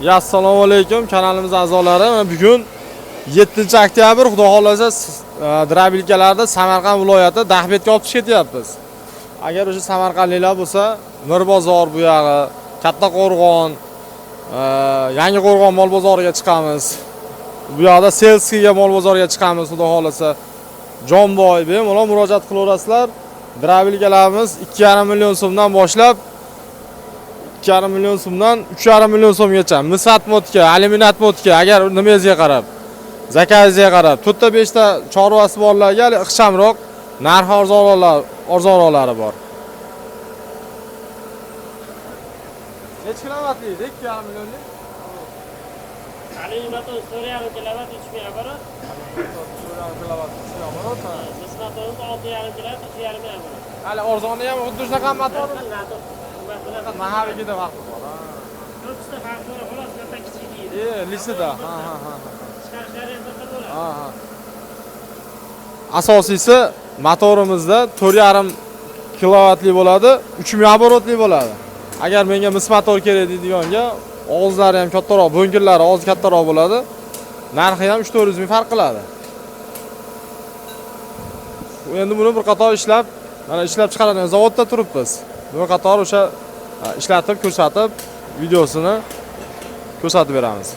Assalomu alaykum kanalimiz a'zolari. Bugun 7-oktyabr xudo xolasa Drabilkalarda Samarqand viloyati Dahbetga olib ketyapmiz. Agar o'sha samarqandliklar bo'lsa, Mirbozor bu yog'i, Kattaqo'rg'on, Yangi Qo'rg'on mol bozoriga chiqamiz. Bu yoqda Selskiga mol bozoriga chiqamiz xudo xolasa. Jonboy bemalol murojaat qilaverasizlar. Drabilkalarimiz 2,5 million so'mdan boshlab 2,5 million so'mdan 3,5 million so'mgacha. Misatmotka, alyuminatmotka, agar nimangizga qarab, zakazingizga qarab, 4-5 ta chorvasi borlarga ixchamroq narx arzonlari bor. Necha kilovatli? 2,5 millionlik. Alyuminat 4,5 kilovat 3,5 kilovat. 4,5 kilovat 3,5 kilovat. Misatmotka 6,5 kilovat 3,5 kilovat. Hali arzoni ham xuddi shunaqa motormi? Mahavigida vaqt bor. To'qqizta farqi bor, xolos, katta kichik deydi. Lisida. Chiqarishlari ham bir xil bo'ladi. Asosiysi motorimizda 4,5 kilovatli bo'ladi, 3000 оборотli bo'ladi. Agar menga mis motor kerak deydiganga, og'izlari ham kattaroq, bo'ngirlari oz kattaroq bo'ladi. Narxi ham 3-400 ming farq qiladi. Endi buni bir qator ishlab, mana ishlab chiqaradigan zavodda turibmiz. Bir qator o'sha ishlatib, ko'rsatib, videosini ko'rsatib beramiz.